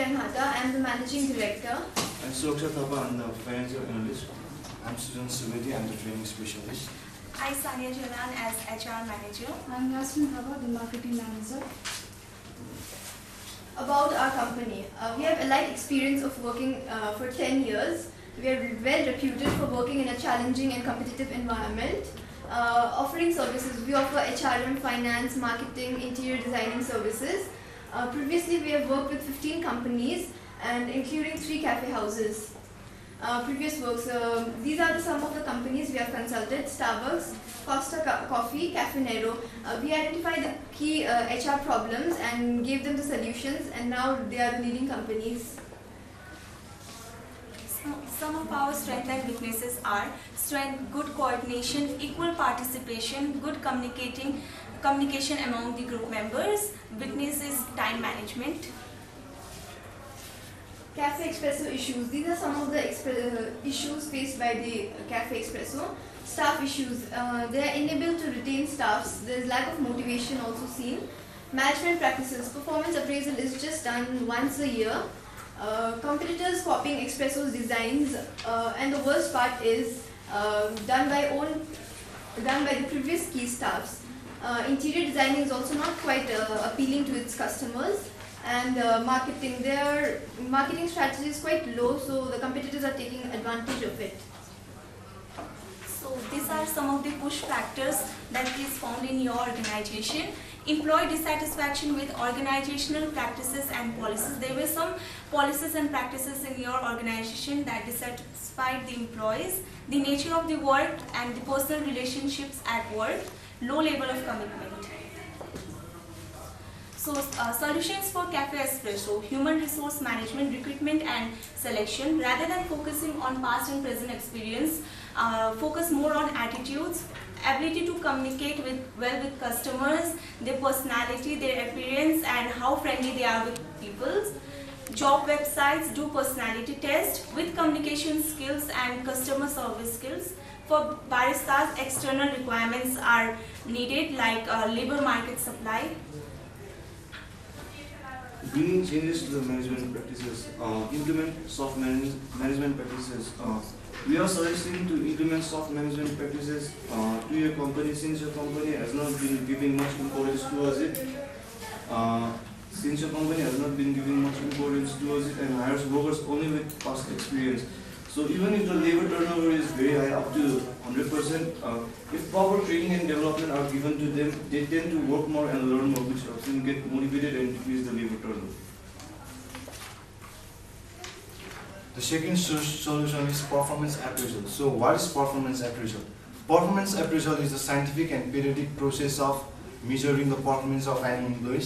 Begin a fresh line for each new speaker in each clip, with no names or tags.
Anhata. I am the Managing Director.
I'm Suraksha Thapa, I'm the Financial Analyst. I'm Sujan Subedi, I'm the Training Specialist.
Hi, Sania Jalan as HR Manager.
I'm Yasmin Thapa, the Marketing Manager.
About our company, we have a light experience of working for 10 years. We are well reputed for working in a challenging and competitive environment. Offering services, we offer HRM, finance, marketing, interior designing services. Previously, we have worked with 15 companies and including 3 cafe houses. Previous works, these are some of the companies we have consulted: Starbucks, Costa Coffee, Cafe Nero. We identified the key HR problems and gave them the solutions, and now they are the leading companies.
Some of our strengths and weaknesses are: strength, good coordination, equal participation, good communication among the group members. Weakness is time management.
Cafe Espresso issues. These are some of the issues faced by the Cafe Espresso. Staff issues. They are unable to retain staffs. There is lack of motivation also seen. Management practices. Performance appraisal is just done once a year. Competitors copying Espresso's designs, and the worst part is done by the previous key staffs. Interior designing is also not quite appealing to its customers. And marketing, their marketing strategy is quite low, so the competitors are taking advantage of it.
So these are some of the push factors that is found in your organization. Employee dissatisfaction with organizational practices and policies. There were some policies and practices in your organization that dissatisfied the employees. The nature of the work and the personal relationships at work. Low level of commitment. So, solutions for Cafe Espresso: human resource management, recruitment and selection. Rather than focusing on past and present experience, focus more on attitudes, ability to communicate well with customers, their personality, their appearance and how friendly they are with people. Job websites, do personality test with communication skills and customer service skills. For baristas, external requirements are needed like labor market supply.
Bringing changes to the management practices, implement soft management practices. We are suggesting to implement soft management practices to your company, since your company has not been giving much importance towards it. And hires workers only with past experience. So even if the labor turnover is very high, up to 100%, if proper training and development are given to them, they tend to work more and learn more, which helps them get motivated and decrease the labor turnover.
The second solution is performance appraisal. So what is performance appraisal? Performance appraisal is a scientific and periodic process of measuring the performance of an employee.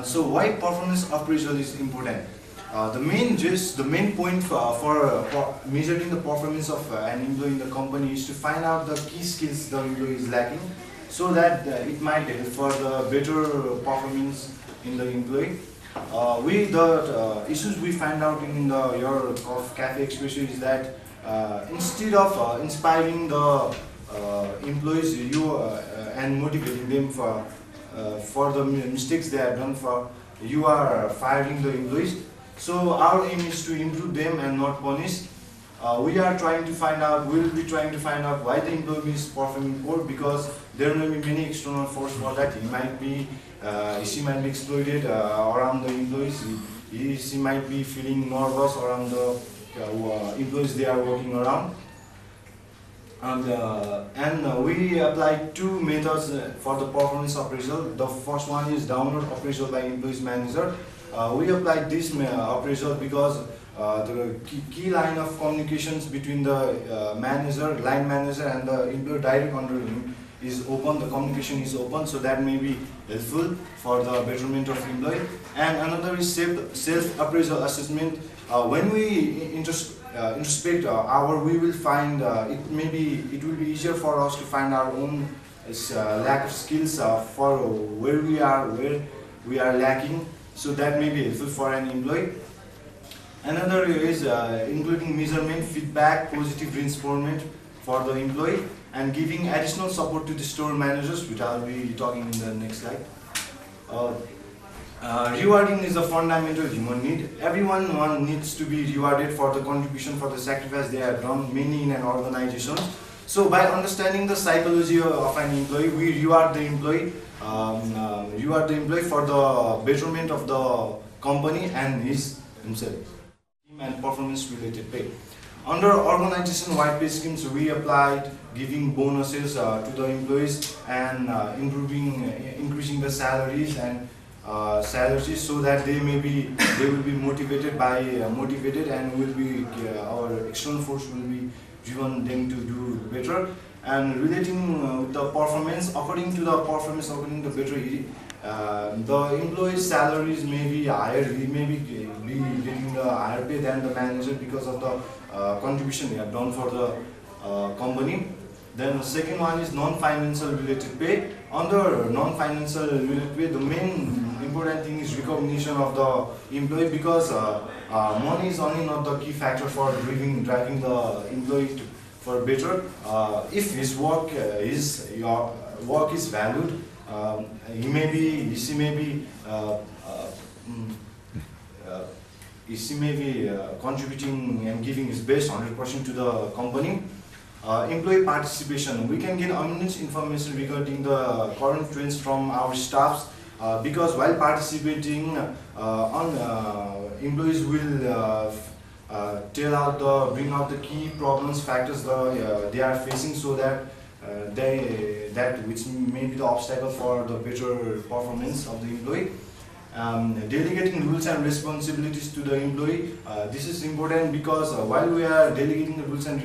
So why performance appraisal is important? The main point for measuring the performance of an employee in the company is to find out the key skills the employee is lacking, so that it might help for the better performance in the employee. The issues we find out in your Cafe Espresso is that instead of inspiring the employees and motivating them for the mistakes they have done, you are firing the employees. So our aim is to improve them and not punish. We will be trying to find out why the employee is performing poor, because there may be many external forces for that. She might be exploited around the employees. She might be feeling nervous around the employees they are working around. And we apply 2 methods for the performance appraisal. The first one is downward appraisal by employees manager. We applied this appraisal because the key line of communications between the line manager and the employee direct under him is open. The communication is open, so that may be helpful for the betterment of employee. And another is self-appraisal assessment. When we introspect we will find it will be easier for us to find our own lack of skills for where we are lacking. So that may be helpful for an employee. Another is including measurement, feedback, positive reinforcement for the employee, and giving additional support to the store managers, which I will be talking in the next slide. Rewarding is a fundamental human need. Everyone needs to be rewarded for the contribution, for the sacrifice they have done, mainly in an organization. So by understanding the psychology of an employee, we reward the employee, for the betterment of the company and himself. And performance related pay. Under organization-wide pay schemes, we applied giving bonuses to the employees and increasing the salaries and so that they will be motivated and will be our external force will be driven them to do better. And relating with the performance, according to the better, the employee's salaries may be higher. He may be getting the higher pay than the manager because of the contribution he have done for the company. Then the second one is non-financial related pay. Under non-financial related pay, the main important thing is recognition of the employee, because money is only not the key factor for driving the employee for better. If his work your work is valued, he may be contributing and giving his best 100% to the company. Employee participation. We can get immense information regarding the current trends from our staffs, because while participating, employees will bring out the key problems, factors they are facing, so that which may be the obstacle for the better performance of the employee. Delegating rules and responsibilities to the employee. This is important because while we are delegating the rules and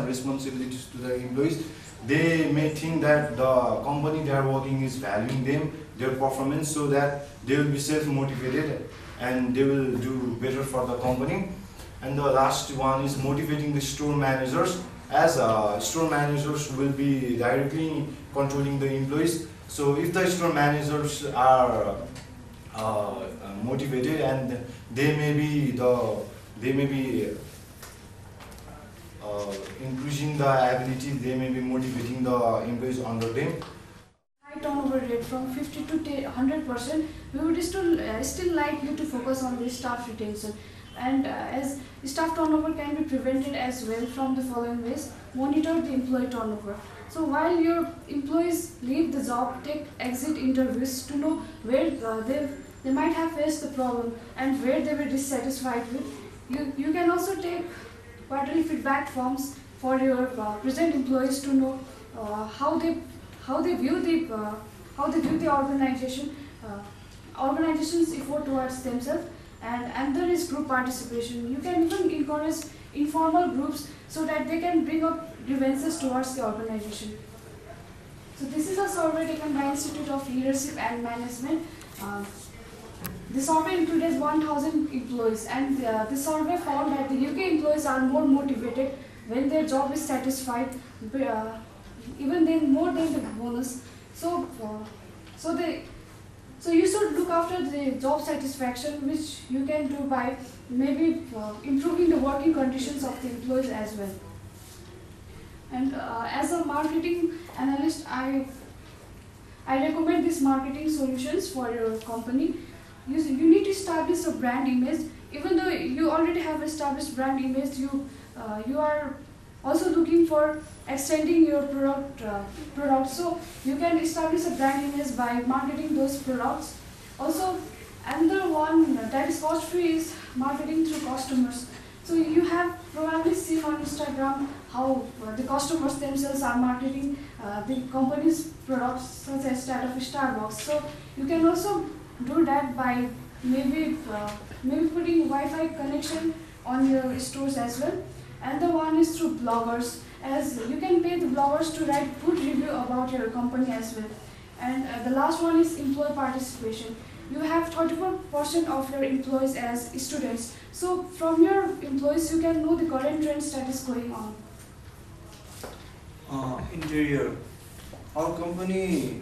responsibilities to the employees, they may think that the company they are working is valuing them, their performance, so that they will be self-motivated and they will do better for the company. And the last one is motivating the store managers, as store managers will be directly controlling the employees. So if the store managers are motivated, and they may be increasing the ability, they may be motivating the employees under them.
High turnover rate from 50 to 100%, we would still like you to focus on the staff retention. And as staff turnover can be prevented as well from the following ways: monitor the employee turnover. So while your employees leave the job, take exit interviews to know where they might have faced the problem and where they were dissatisfied with. You can also take quarterly feedback forms for your present employees to know how they view the organization's effort towards themselves. And there is group participation. You can even encourage informal groups so that they can bring up grievances towards the organization. So this is a survey taken by Institute of Leadership and Management. The survey included 1,000 employees, and the survey found that the UK employees are more motivated when their job is satisfied, even then more than the bonus. So you should look after the job satisfaction, which you can do by maybe improving the working conditions of the employees as well. And as a marketing analyst, I recommend these marketing solutions for your company. You need to establish a brand image. Even though you already have established brand image, you are also looking for extending your product. So you can establish a brand image by marketing those products. Also, another one that is cost free is marketing through customers. So you have probably seen on Instagram how the customers themselves are marketing the company's products, such as that of Starbucks. So you can also do that by maybe putting Wi-Fi connection on your stores as well. And the one is through bloggers, as you can pay the bloggers to write good review about your company as well. And the last one is employee participation. You have 34% of your employees as students. So from your employees, you can know the current trends that is going on.
Interior. Our company,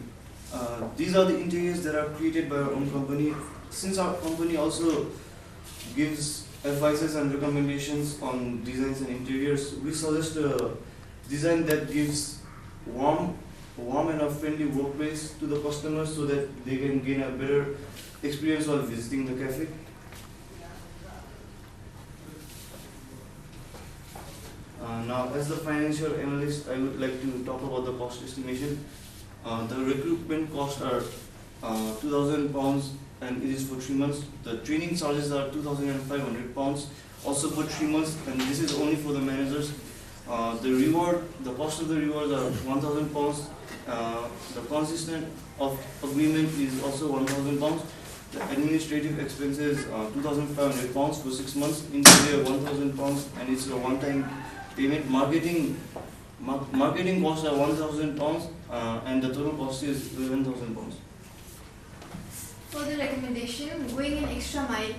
these are the interiors that are created by our own company. Since our company also gives advices and recommendations on designs and interiors, we suggest a design that gives warm and a friendly workplace to the customers, so that they can gain a better experience while visiting the cafe. Now, as the financial analyst, I would like to talk about the cost estimation. The recruitment costs are £2,000 and it is for 3 months. The training charges are £2,500 also for 3 months, and this is only for the managers. The cost of the rewards are £1,000. The consistent of agreement is also £1,000. The administrative expenses £2,500 for 6 months. Interior £1,000 and it's a one-time payment. Marketing costs are £1,000 and the total cost is £11,000.
Further recommendation, going an extra mile.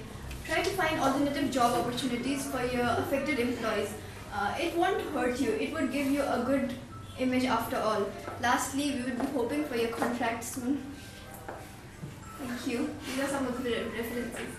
Try to find alternative job opportunities for your affected employees. It won't hurt you, it would give you a good image after all. Lastly, we will be hoping for your contract soon. Thank you. These are some of the references.